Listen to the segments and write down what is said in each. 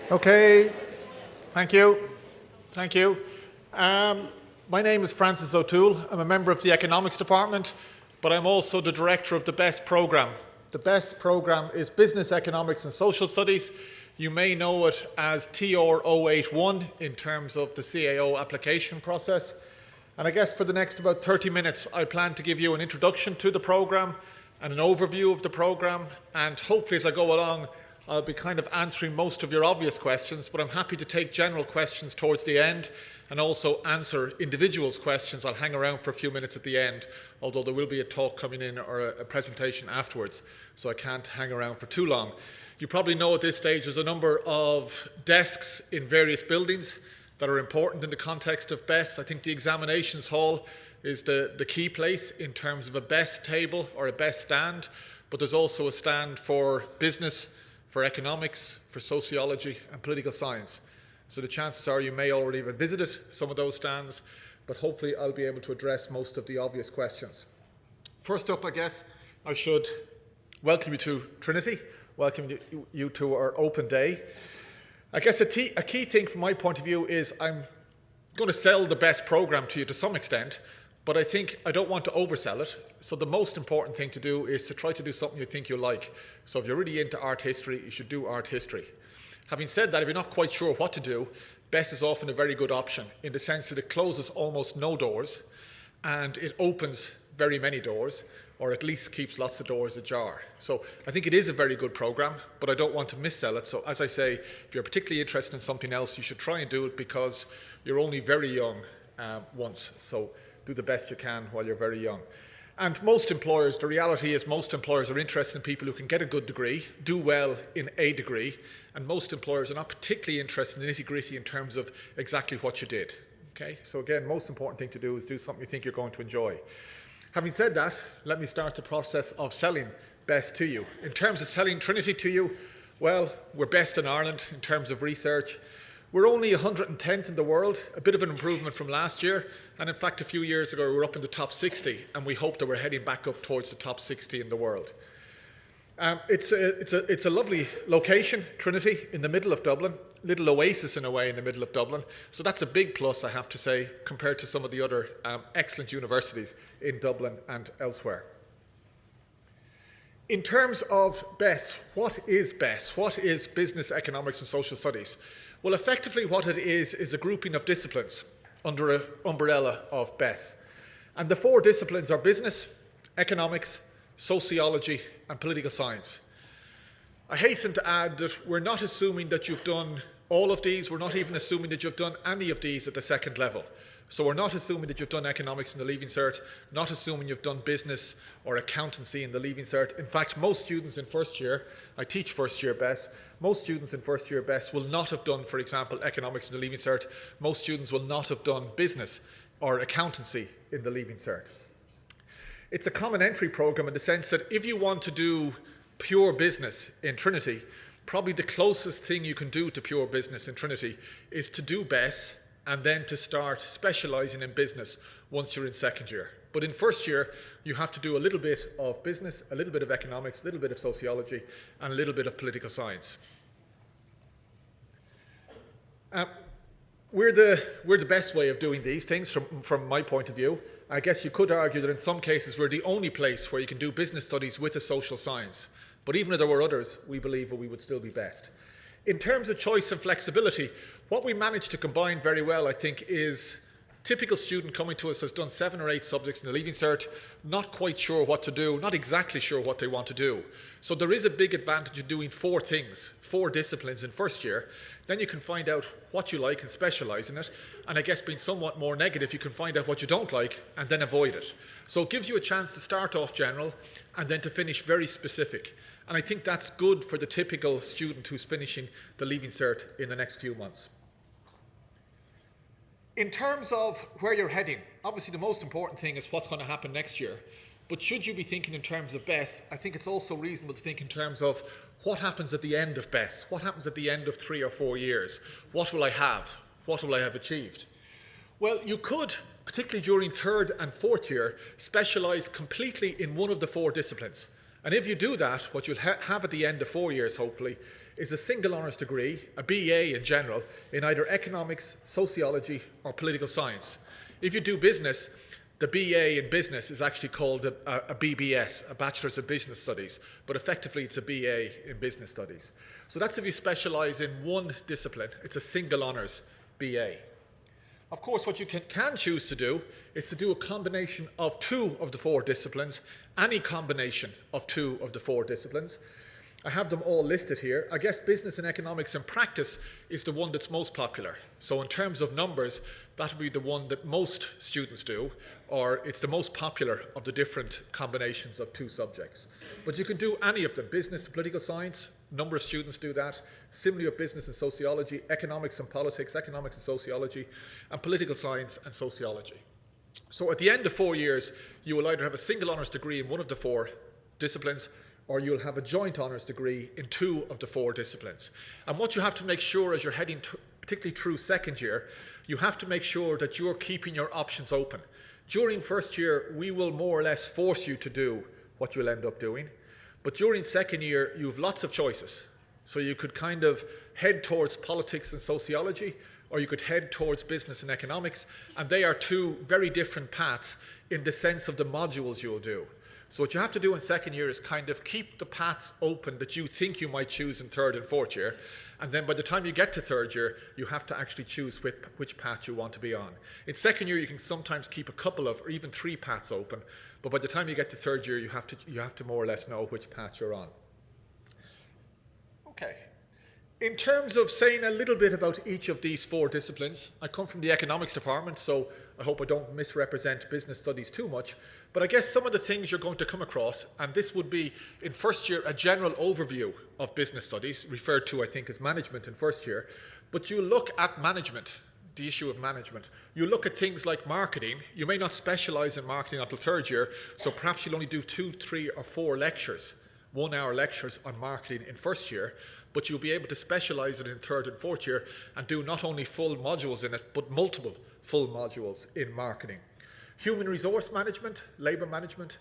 Okay, thank you. Thank you. My name is Francis O'Toole. I'm a member of the Economics Department, but I'm also the director of the BEST program. The BEST program is Business, Economics and Social Studies. You may know it as TR 081 in terms of the CAO application process. And I guess for the next about 30 minutes, I plan to give you an introduction to the program and an overview of the program. And hopefully as I go along, I'll be kind of answering most of your obvious questions, but I'm happy to take general questions towards the end and also answer individuals' questions. I'll hang around for a few minutes at the end, although there will be a talk coming in or a presentation afterwards, so I can't hang around for too long. You probably know at this stage there's a number of desks in various buildings that are important in the context of BESS. I think the examinations hall is the key place in terms of a BESS table or a BESS stand, but there's also a stand for business, for economics, for sociology and political science. So the chances are you may already have visited some of those stands, but hopefully I'll be able to address most of the obvious questions. First up, I guess I should welcome you to Trinity, welcome you to our open day. I guess a key thing from my point of view is I'm going to sell the BEST program to you to some extent, but I think I don't want to oversell it. So the most important thing to do is to try to do something you think you like. So if you're really into art history, you should do art history. Having said that, if you're not quite sure what to do, BEST is often a very good option in the sense that it closes almost no doors and it opens very many doors, or at least keeps lots of doors ajar. So I think it is a very good program, but I don't want to missell it. So as I say, if you're particularly interested in something else, you should try and do it because you're only very young once. So do the best you can while you're very young. And most employers, the reality is most employers are interested in people who can get a good degree, do well in a degree, and most employers are not particularly interested in the nitty-gritty in terms of exactly what you did. Okay? So again, most important thing to do is do something you think you're going to enjoy. Having said that, let me start the process of selling BEST to you. In terms of selling Trinity to you, well, we're best in Ireland in terms of research. We're only 110th in the world, a bit of an improvement from last year. And in fact, a few years ago, we were up in the top 60, and we hope that we're heading back up towards the top 60 in the world. It's a lovely location, Trinity, in the middle of Dublin, little oasis in a way in the middle of Dublin. So that's a big plus, I have to say, compared to some of the other excellent universities in Dublin and elsewhere. In terms of BESS, what is BESS? What is Business, Economics and Social Studies? Well, effectively what it is a grouping of disciplines under an umbrella of BESS. And the four disciplines are business, economics, sociology and political science. I hasten to add that we're not assuming that you've done all of these. We're not even assuming that you've done any of these at the second level. So we're not assuming that you've done economics in the Leaving Cert, not assuming you've done business or accountancy in the Leaving Cert. In fact, most students in first year, I teach first year BESS, most students in first year BESS will not have done, for example, economics in the Leaving Cert. Most students will not have done business or accountancy in the Leaving Cert. It's a common entry program in the sense that if you want to do pure business in Trinity, probably the closest thing you can do to pure business in Trinity is to do BESS and then to start specialising in business once you're in second year. But in first year, you have to do a little bit of business, a little bit of economics, a little bit of sociology, and a little bit of political science. We're the best way of doing these things from my point of view. I guess you could argue that in some cases we're the only place where you can do business studies with a social science. But even if there were others, we believe that we would still be best. In terms of choice and flexibility, what we managed to combine very well, I think, is typical student coming to us has done 7 or 8 subjects in the Leaving Cert, not quite sure what to do, not exactly sure what they want to do. So there is a big advantage in doing 4 things, 4 disciplines in first year. Then you can find out what you like and specialise in it. And I guess being somewhat more negative, you can find out what you don't like and then avoid it. So it gives you a chance to start off general and then to finish very specific. And I think that's good for the typical student who's finishing the Leaving Cert in the next few months. In terms of where you're heading, obviously the most important thing is what's going to happen next year. But should you be thinking in terms of BESS, I think it's also reasonable to think in terms of what happens at the end of BESS? What happens at the end of 3 or 4 years? What will I have? What will I have achieved? Well, you could, particularly during 3rd and 4th year, specialise completely in one of the 4 disciplines. And if you do that, what you'll have at the end of 4 years, hopefully, is a single honours degree, a BA in general, in either economics, sociology, or political science. If you do business, the BA in business is actually called a BBS, a Bachelor's of Business Studies, but effectively it's a BA in Business Studies. So that's if you specialise in one discipline. It's a single honours BA. Of course, what you can choose to do is to do a combination of 2 of the 4 disciplines, any combination of 2 of the 4 disciplines. I have them all listed here. I guess business and economics in practice is the one that's most popular. So in terms of numbers, that would be the one that most students do, or it's the most popular of the different combinations of 2 subjects. But you can do any of them. Business and political science, a number of students do that. Similarly with business and sociology, economics and politics, economics and sociology, and political science and sociology. So at the end of 4 years, you will either have a single honours degree in one of the 4 disciplines, or you'll have a joint honours degree in 2 of the 4 disciplines. And what you have to make sure as you're heading, particularly through second year, you have to make sure that you're keeping your options open. During first year, we will more or less force you to do what you'll end up doing. But during second year, you have lots of choices. So you could kind of head towards politics and sociology, or you could head towards business and economics, and they are 2 very different paths in the sense of the modules you'll do. So what you have to do in second year is kind of keep the paths open that you think you might choose in third and fourth year, and then by the time you get to third year, you have to actually choose which path you want to be on. In second year, you can sometimes keep a couple of, or even 3 paths open, but by the time you get to third year, you have to more or less know which path you're on. Okay. In terms of saying a little bit about each of these 4 disciplines, I come from the economics department, so I hope I don't misrepresent business studies too much, but I guess some of the things you're going to come across, and this would be in first year a general overview of business studies, referred to I think as management in first year, but you look at management, the issue of management. You look at things like marketing. You may not specialise in marketing until third year, so perhaps you'll only do 2, 3 or 4 lectures, 1-hour lectures on marketing in first year, but you'll be able to specialise it in third and fourth year and do not only full modules in it, but multiple full modules in marketing. Human resource management, labour management,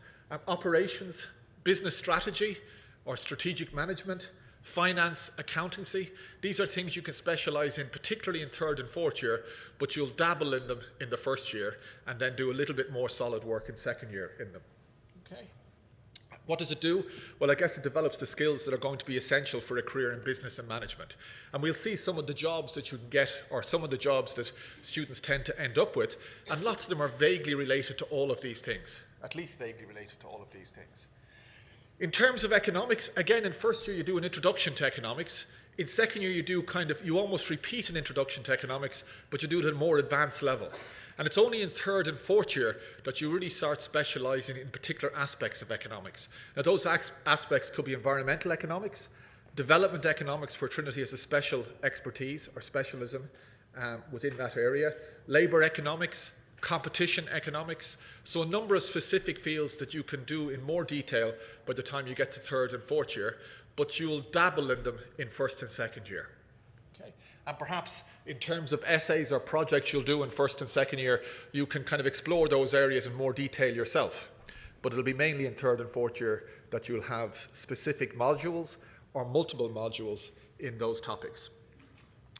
operations, business strategy or strategic management, finance, accountancy. These are things you can specialise in, particularly in third and fourth year, but you'll dabble in them in the first year and then do a little bit more solid work in second year in them. Okay. What does it do? Well, I guess it develops the skills that are going to be essential for a career in business and management. And we'll see some of the jobs that you can get, or some of the jobs that students tend to end up with, and lots of them are vaguely related to all of these things, at least vaguely related to all of these things. In terms of economics, again, in first year you do an introduction to economics. In second year you almost repeat an introduction to economics, but you do it at a more advanced level. And it's only in third and fourth year that you really start specialising in particular aspects of economics. Now those aspects could be environmental economics, development economics, where Trinity has a special expertise or specialism within that area, labour economics, competition economics. So a number of specific fields that you can do in more detail by the time you get to third and fourth year, but you'll dabble in them in first and second year. And perhaps in terms of essays or projects you'll do in first and second year, you can kind of explore those areas in more detail yourself. But it'll be mainly in third and fourth year that you'll have specific modules or multiple modules in those topics.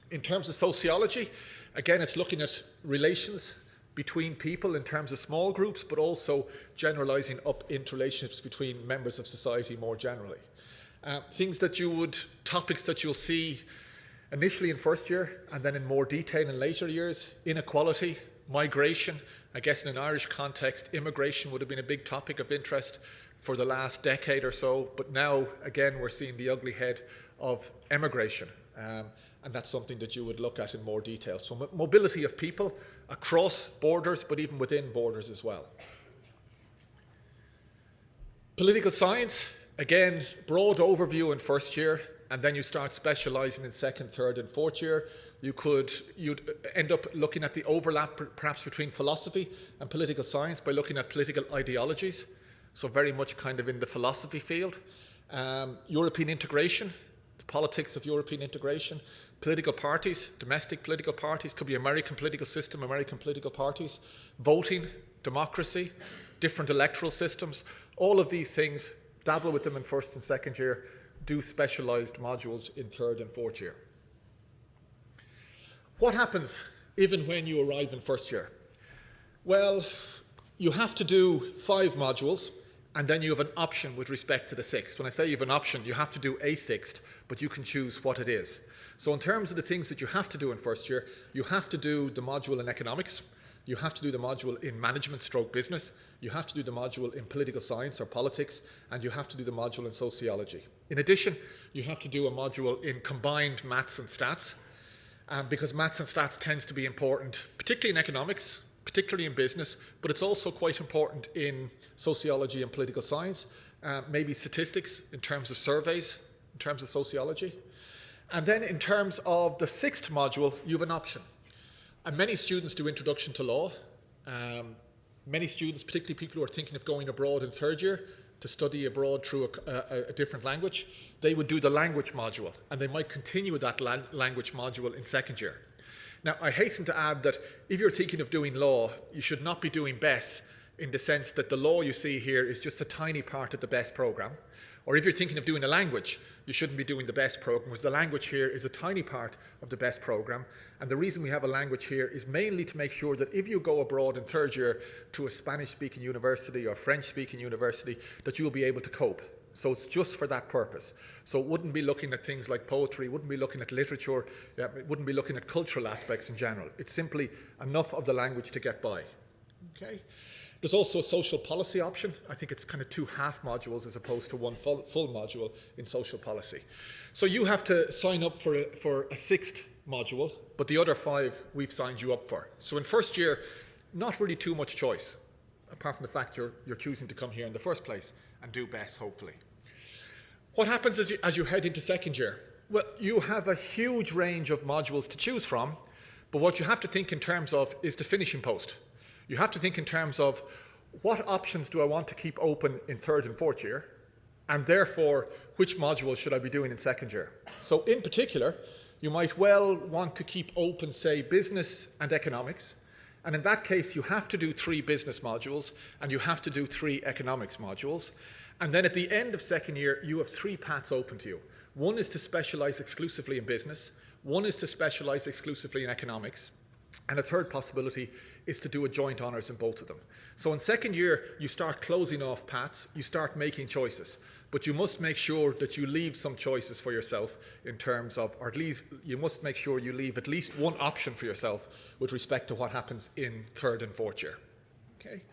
In terms of sociology, again, it's looking at relations between people in terms of small groups, but also generalising up into relationships between members of society more generally. Topics that you'll see initially in first year and then in more detail in later years: inequality, migration. I guess in an Irish context, immigration would have been a big topic of interest for the last decade or so, but now again we're seeing the ugly head of emigration, and that's something that you would look at in more detail. So mobility of people across borders, but even within borders as well. Political science, again, broad overview in first year, and then you start specialising in second, third and fourth year. You'd end up looking at the overlap perhaps between philosophy and political science by looking at political ideologies, so very much kind of in the philosophy field. European integration, the politics of European integration, political parties, domestic political parties, could be American political system, American political parties, voting, democracy, different electoral systems. All of these things dabble with them in first and second year, do specialised modules in third and fourth year. What happens even when you arrive in first year? Well, you have to do 5 modules, and then you have an option with respect to the 6th. When I say you have an option, you have to do a 6th, but you can choose what it is. So in terms of the things that you have to do in first year, you have to do the module in economics, you have to do the module in management stroke business, you have to do the module in political science or politics, and you have to do the module in sociology. In addition, you have to do a module in combined maths and stats, because maths and stats tends to be important, particularly in economics, particularly in business, but it's also quite important in sociology and political science, maybe statistics in terms of surveys, in terms of sociology. And then in terms of the 6th module, you have an option. And many students do introduction to law. Many students, particularly people who are thinking of going abroad in third year to study abroad through a different language, they would do the language module, and they might continue with that language module in second year. Now, I hasten to add that if you're thinking of doing law, you should not be doing BESS in the sense that the law you see here is just a tiny part of the BESS program. Or if you're thinking of doing a language, you shouldn't be doing the BESS program, because the language here is a tiny part of the BESS program. And the reason we have a language here is mainly to make sure that if you go abroad in third year to a Spanish-speaking university or French-speaking university, that you'll be able to cope. So it's just for that purpose. So it wouldn't be looking at things like poetry, wouldn't be looking at literature, it wouldn't be looking at cultural aspects in general. It's simply enough of the language to get by. Okay. There's also a social policy option. I think it's kind of 2 half modules as opposed to 1 full module in social policy. So you have to sign up for a 6th module, but the other 5 we've signed you up for. So in first year, not really too much choice, apart from the fact you're choosing to come here in the first place and do best, hopefully. What happens as you head into second year? Well, you have a huge range of modules to choose from, but what you have to think in terms of is the finishing post. You have to think in terms of what options do I want to keep open in third and fourth year, and therefore which modules should I be doing in second year. So in particular, you might well want to keep open, say, business and economics, and in that case you have to do 3 business modules and you have to do 3 economics modules, and then at the end of second year you have 3 paths open to you. One is to specialise exclusively in business, one is to specialise exclusively in economics, and a third possibility is to do a joint honours in both of them. So in second year, you start closing off paths, you start making choices, but you must make sure that you leave some choices for yourself in terms of, or at least you must make sure you leave at least one option for yourself with respect to what happens in third and fourth year. Okay.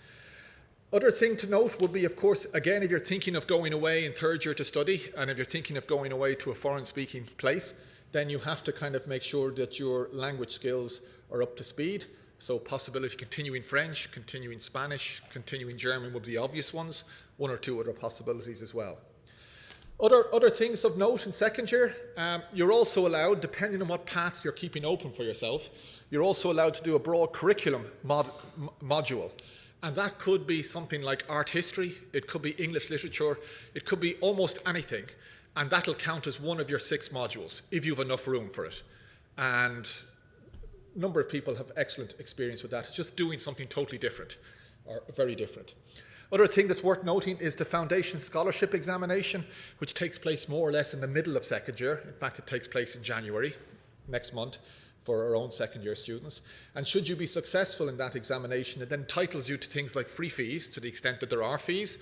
Other thing to note would be, of course, again, if you're thinking of going away in third year to study, and if you're thinking of going away to a foreign-speaking place, then you have to kind of make sure that your language skills are up to speed. So possibility continuing French, continuing Spanish, continuing German would be the obvious ones, 1 or 2 other possibilities as well. Other things of note in second year, you're also allowed, depending on what paths you're keeping open for yourself, you're also allowed to do a broad curriculum module. And that could be something like art history, it could be English literature, it could be almost anything. And that'll count as one of your 6 modules, if you have enough room for it. And a number of people have excellent experience with that. It's just doing something totally different, or very different. Other thing that's worth noting is the Foundation Scholarship Examination, which takes place more or less in the middle of second year. In fact, it takes place in January, next month, for our own second year students. And should you be successful in that examination, it then entitles you to things like free fees, to the extent that there are fees,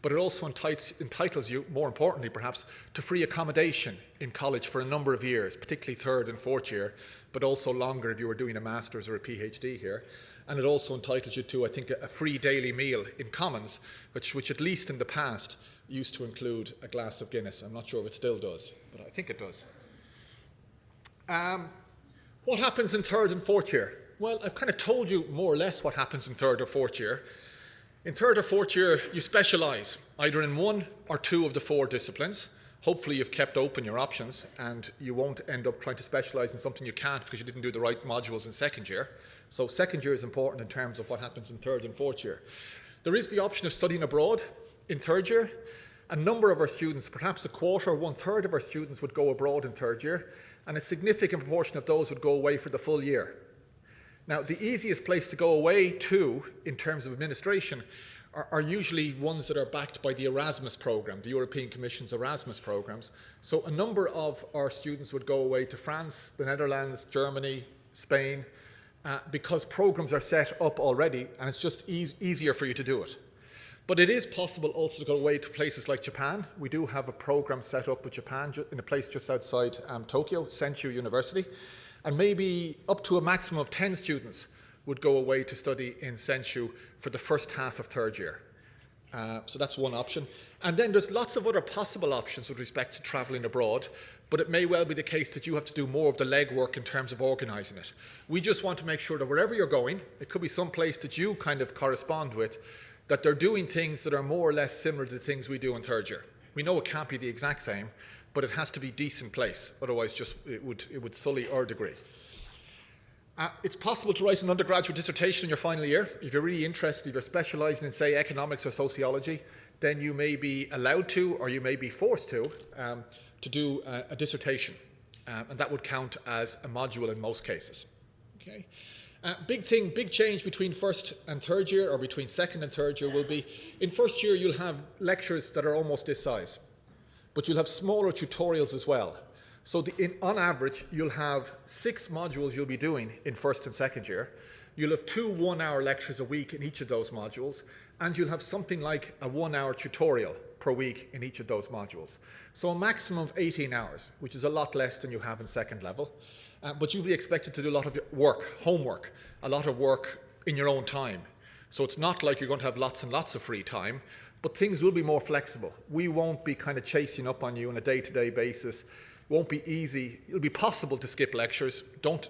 but it also entitles you, more importantly perhaps, to free accommodation in college for a number of years, particularly third and fourth year, but also longer if you were doing a master's or a PhD here. And it also entitles you to, I think, a free daily meal in Commons, which at least in the past used to include a glass of Guinness. I'm not sure if it still does, but I think it does. What happens in third and fourth year? Well, I've kind of told you more or less what happens in third or fourth year. In third or fourth year, you specialise either in 1 or 2 of the 4 disciplines. Hopefully you've kept open your options and you won't end up trying to specialise in something you can't because you didn't do the right modules in second year. So second year is important in terms of what happens in third and fourth year. There is the option of studying abroad in third year. A number of our students, perhaps a quarter or 1/3 of our students would go abroad in third year, and a significant proportion of those would go away for the full year. Now, the easiest place to go away to in terms of administration are usually ones that are backed by the Erasmus program, the European Commission's Erasmus programs. So a number of our students would go away to France, the Netherlands, Germany, Spain, because programs are set up already and it's just easier for you to do it. But it is possible also to go away to places like Japan. We do have a program set up with Japan in a place just outside Tokyo, Senshu University, and maybe up to a maximum of 10 students would go away to study in Senshu for the first half of third year. So that's one option. And then there's lots of other possible options with respect to travelling abroad, but it may well be the case that you have to do more of the legwork in terms of organising it. We just want to make sure that wherever you're going, it could be some place that you kind of correspond with, that they're doing things that are more or less similar to the things we do in third year. We know it can't be the exact same, but it has to be a decent place, otherwise just it would sully our degree. It's possible to write an undergraduate dissertation in your final year. If you're really interested, if you're specialising in, say, economics or sociology, then you may be allowed to, or you may be forced to do a dissertation. And that would count as a module in most cases. Okay. Big change between first and third year, or between second and third year, will be, in first year you'll have lectures that are almost this size, but you'll have smaller tutorials as well. So on average, you'll have 6 modules you'll be doing in first and second year. You'll have 2 one-hour lectures a week in each of those modules, and you'll have something like a 1-hour tutorial per week in each of those modules. So a maximum of 18 hours, which is a lot less than you have in second level. But you'll be expected to do a lot of work, homework, a lot of work in your own time. So it's not like you're going to have lots and lots of free time, but things will be more flexible. We won't be kind of chasing up on you on a day-to-day basis. Won't be easy. It'll be possible to skip lectures.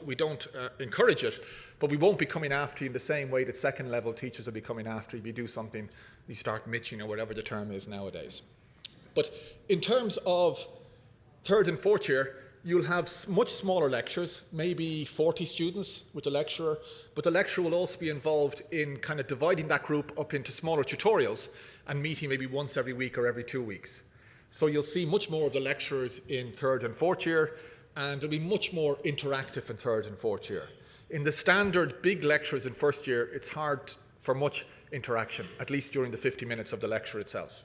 We don't encourage it, but we won't be coming after you in the same way that second level teachers will be coming after you if you do something, you start mitching or whatever the term is nowadays. But in terms of third and fourth year, you'll have much smaller lectures, maybe 40 students with the lecturer, but the lecturer will also be involved in kind of dividing that group up into smaller tutorials and meeting maybe once every week or every 2 weeks. So you'll see much more of the lecturers in third and fourth year, and it'll be much more interactive in third and fourth year. In the standard big lectures in first year, it's hard for much interaction, at least during the 50 minutes of the lecture itself.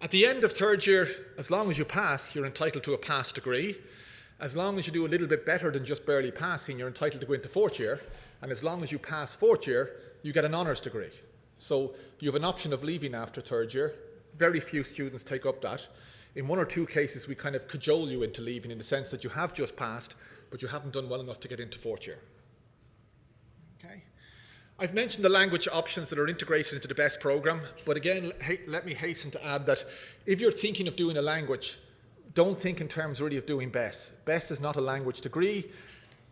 At the end of third year, as long as you pass, you're entitled to a pass degree. As long as you do a little bit better than just barely passing, you're entitled to go into fourth year. And as long as you pass fourth year, you get an honours degree. So you have an option of leaving after third year. Very few students take up that. In 1 or 2 cases, we kind of cajole you into leaving in the sense that you have just passed, but you haven't done well enough to get into fourth year. Okay. I've mentioned the language options that are integrated into the BEST program, but again, let me hasten to add that if you're thinking of doing a language, don't think in terms really of doing BEST. BEST is not a language degree.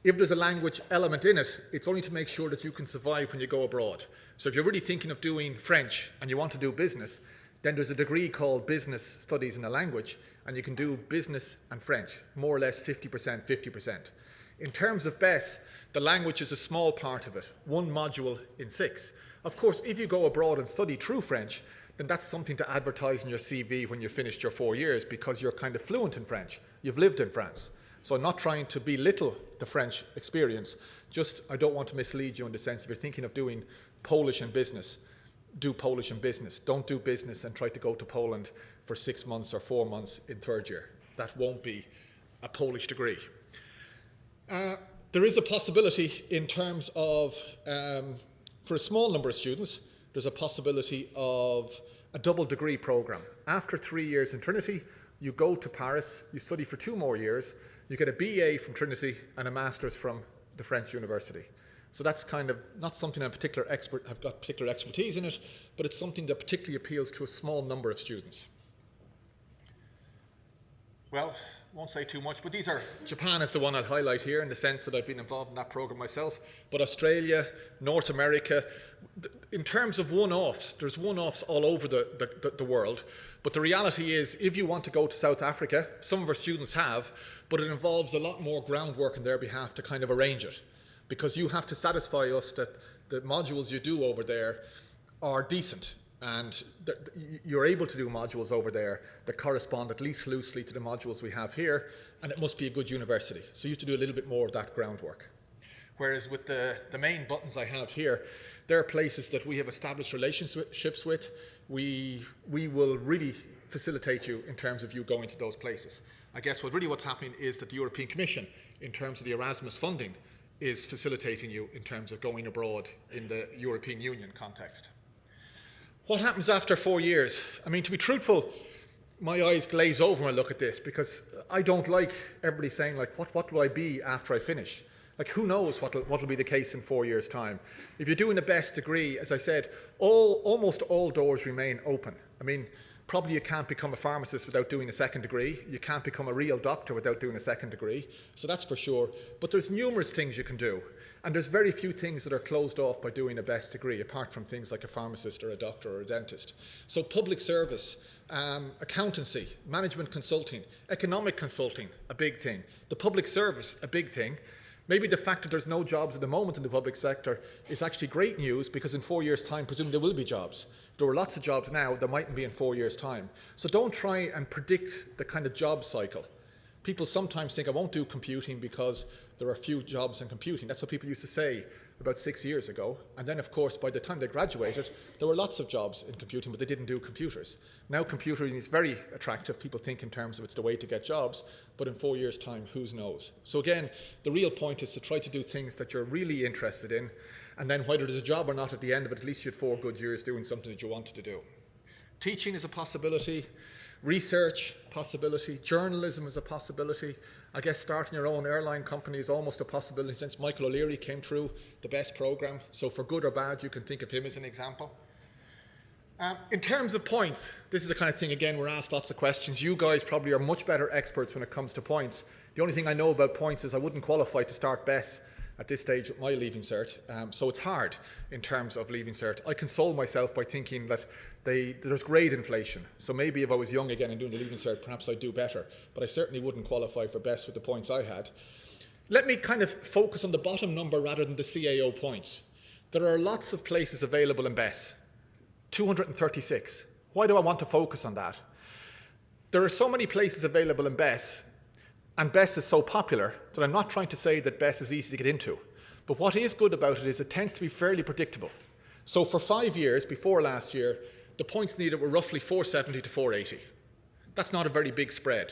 If there's a language element in it, it's only to make sure that you can survive when you go abroad. So if you're really thinking of doing French and you want to do business, then there's a degree called Business Studies in a Language, and you can do business and French, more or less 50%, 50%. In terms of BEST, the language is a small part of it, 1 module in 6. Of course, if you go abroad and study true French, then that's something to advertise in your CV when you've finished your 4 years, because you're kind of fluent in French. You've lived in France. So I'm not trying to belittle the French experience, just I don't want to mislead you in the sense if you're thinking of doing Polish and business, do Polish and business. Don't do business and try to go to Poland for 6 months or 4 months in third year. That won't be a Polish degree. There is a possibility in terms of, for a small number of students, there's a possibility of a double degree program. After 3 years in Trinity, you go to Paris, you study for 2 more years, you get a BA from Trinity and a master's from the French university. So that's kind of not something I'm have got particular expertise in it, but it's something that particularly appeals to a small number of students. Well, won't say too much, but Japan is the one I'll highlight here in the sense that I've been involved in that program myself, but Australia, North America, in terms of one-offs, there's one-offs all over the world, but the reality is if you want to go to South Africa, some of our students have, but it involves a lot more groundwork on their behalf to kind of arrange it, because you have to satisfy us that the modules you do over there are decent. And you're able to do modules over there that correspond at least loosely to the modules we have here, and it must be a good university. So you have to do a little bit more of that groundwork. Whereas with the main buttons I have here, they're places that we have established relationships with. We will really facilitate you in terms of you going to those places. I guess what's happening is that the European Commission, in terms of the Erasmus funding, is facilitating you in terms of going abroad in the European Union context. What happens after 4 years? I mean, to be truthful, my eyes glaze over when I look at this, because I don't like everybody saying, like, what will I be after I finish? Like, who knows what will be the case in 4 years' time? If you're doing a best degree, as I said, almost all doors remain open. I mean, probably you can't become a pharmacist without doing a second degree. You can't become a real doctor without doing a second degree. So that's for sure. But there's numerous things you can do. And there's very few things that are closed off by doing a best degree, apart from things like a pharmacist or a doctor or a dentist. So public service, accountancy, management consulting, economic consulting, a big thing. The public service, a big thing. Maybe the fact that there's no jobs at the moment in the public sector is actually great news, because in 4 years' time, presumably there will be jobs. If there were lots of jobs now, there mightn't be in 4 years' time. So don't try and predict the kind of job cycle. People sometimes think, I won't do computing because there are few jobs in computing. That's what people used to say about 6 years ago. And then, of course, by the time they graduated, there were lots of jobs in computing, but they didn't do computers. Now computing is very attractive. People think in terms of it's the way to get jobs, but in 4 years' time, who knows? So again, the real point is to try to do things that you're really interested in, and then whether there's a job or not at the end of it, at least you had 4 good years doing something that you wanted to do. Teaching is a possibility. Research, possibility. Journalism is a possibility. I guess starting your own airline company is almost a possibility, since Michael O'Leary came through the best programme. So for good or bad, you can think of him as an example. In terms of points, this is the kind of thing, again, we're asked lots of questions. You guys probably are much better experts when it comes to points. The only thing I know about points is I wouldn't qualify to start BESS at this stage with my leaving cert. So it's hard in terms of leaving cert. I console myself by thinking that there's grade inflation. So maybe if I was young again and doing the leaving cert, perhaps I'd do better. But I certainly wouldn't qualify for BESS with the points I had. Let me kind of focus on the bottom number rather than the CAO points. There are lots of places available in BESS. 236. Why do I want to focus on that? There are so many places available in BESS, and BESS is so popular that I'm not trying to say that BESS is easy to get into. But what is good about it is it tends to be fairly predictable. So for 5 years, before last year, the points needed were roughly 470 to 480. That's not a very big spread.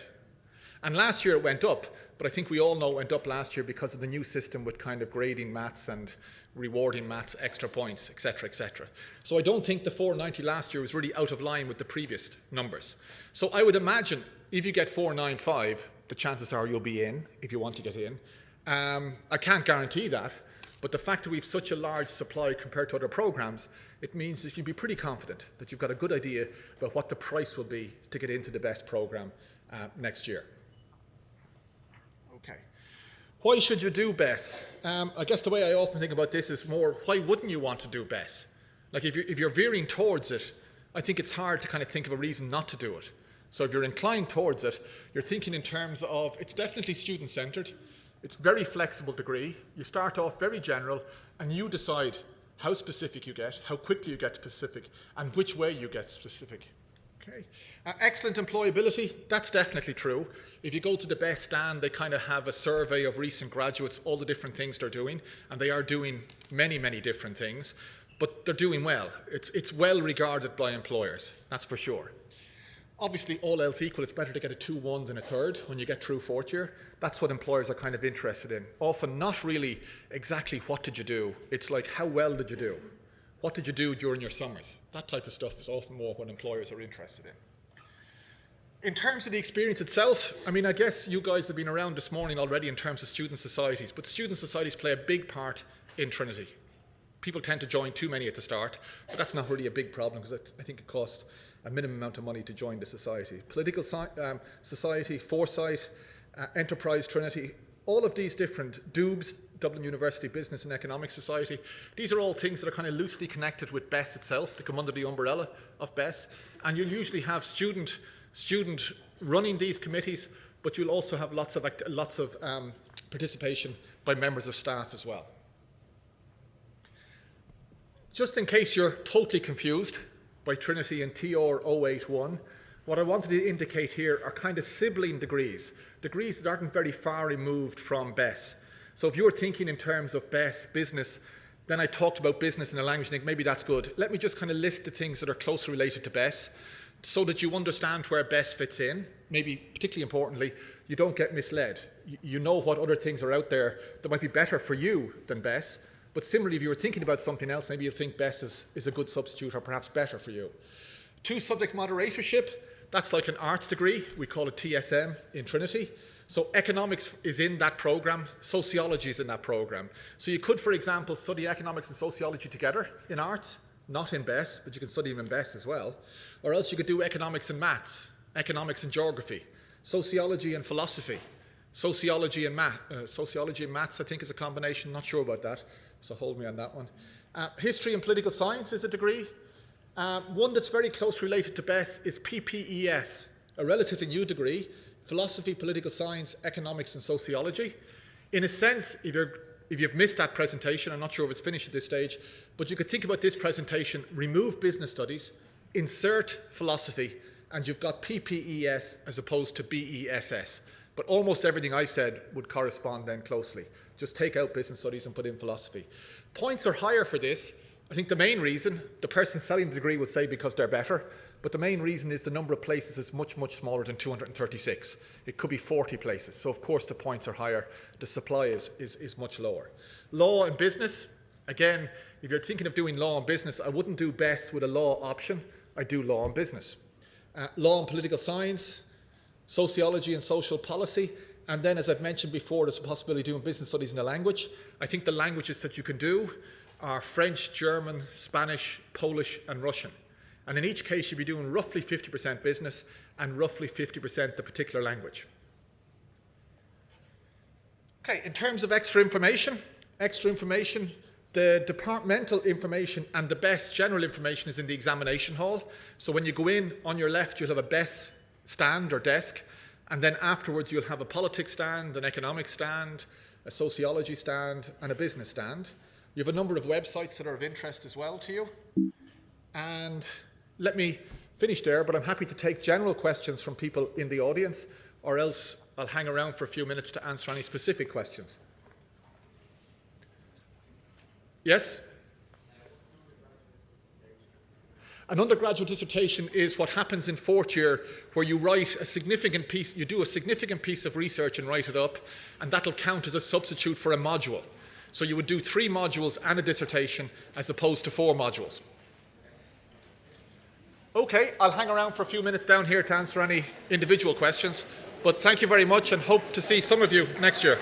And last year it went up, but I think we all know it went up last year because of the new system with kind of grading maths and rewarding maths, extra points, etc., etc. So I don't think the 490 last year was really out of line with the previous numbers. So I would imagine if you get 495, the chances are you'll be in, if you want to get in. I can't guarantee that, but the fact that we have such a large supply compared to other programs, it means that you can be pretty confident that you've got a good idea about what the price will be to get into the BESS program next year. Okay. Why should you do BESS? I guess the way I often think about this is more, why wouldn't you want to do BESS? Like if you're veering towards it, I think it's hard to kind of think of a reason not to do it. So if you're inclined towards it, you're thinking in terms of, it's definitely student-centred, it's very flexible degree, you start off very general, and you decide how specific you get, how quickly you get specific, and which way you get specific. Okay. Excellent employability, that's definitely true. If you go to the BESS stand, they kind of have a survey of recent graduates, all the different things they're doing, and they are doing many, many different things, but they're doing well. It's well regarded by employers, that's for sure. Obviously, all else equal, it's better to get a 2-1 than a 3rd when you get through 4th year. That's what employers are kind of interested in. Often not really exactly what did you do, it's like how well did you do? What did you do during your summers? That type of stuff is often more what employers are interested in. In terms of the experience itself, I mean, I guess you guys have been around this morning already in terms of student societies, but student societies play a big part in Trinity. People tend to join too many at the start, but that's not really a big problem because I think it costs a minimum amount of money to join the society. Political society, Foresight, Enterprise Trinity, all of these different DUBs, Dublin University Business and Economic Society, these are all things that are kind of loosely connected with BESS itself to come under the umbrella of BESS. And you'll usually have student running these committees, but you'll also have lots of participation by members of staff as well. Just in case you're totally confused by Trinity and TR 081, what I wanted to indicate here are kind of sibling degrees, degrees that aren't very far removed from BESS. So if you're thinking in terms of BESS, business, then I talked about business in a language, and think maybe that's good. Let me just kind of list the things that are closely related to BESS so that you understand where BESS fits in. Maybe particularly importantly, you don't get misled. You know what other things are out there that might be better for you than BESS. But similarly, if you were thinking about something else, maybe you think BESS is a good substitute or perhaps better for you. 2, subject moderatorship. That's like an arts degree. We call it TSM in Trinity. So economics is in that program. Sociology is in that program. So you could, for example, study economics and sociology together in arts, not in BESS, but you can study them in BESS as well. Or else you could do economics and maths, economics and geography, sociology and philosophy, sociology and maths, I think, is a combination. Not sure about that, so hold me on that one. History and political science is a degree. One that's very closely related to BESS is PPES, a relatively new degree, philosophy, political science, economics and sociology. In a sense, if you've missed that presentation, I'm not sure if it's finished at this stage, but you could think about this presentation, remove business studies, insert philosophy, and you've got PPES as opposed to BESS. But almost everything I said would correspond then closely. Just take out business studies and put in philosophy. Points are higher for this. I think the main reason, the person selling the degree will say because they're better, but the main reason is the number of places is much, much smaller than 236. It could be 40 places. So of course the points are higher. The supply is much lower. Law and business. Again, if you're thinking of doing law and business, I wouldn't do BESS with a law option. I do law and business. Law and political science, sociology and social policy. And then, as I've mentioned before, there's a possibility of doing business studies in a language. I think the languages that you can do are French, German, Spanish, Polish, and Russian. And in each case, you'll be doing roughly 50% business and roughly 50% the particular language. Okay, in terms of extra information, the departmental information and the BESS general information is in the examination hall. So when you go in, on your left, you'll have a BESS stand or desk, and then afterwards you'll have a politics stand, an economics stand, a sociology stand, and a business stand. You have a number of websites that are of interest as well to you. And let me finish there, but I'm happy to take general questions from people in the audience, or else I'll hang around for a few minutes to answer any specific questions. Yes? An undergraduate dissertation is what happens in 4th year, where you write a significant piece, you do a significant piece of research and write it up, and that'll count as a substitute for a module. So you would do 3 modules and a dissertation as opposed to 4 modules. Okay, I'll hang around for a few minutes down here to answer any individual questions, but thank you very much and hope to see some of you next year.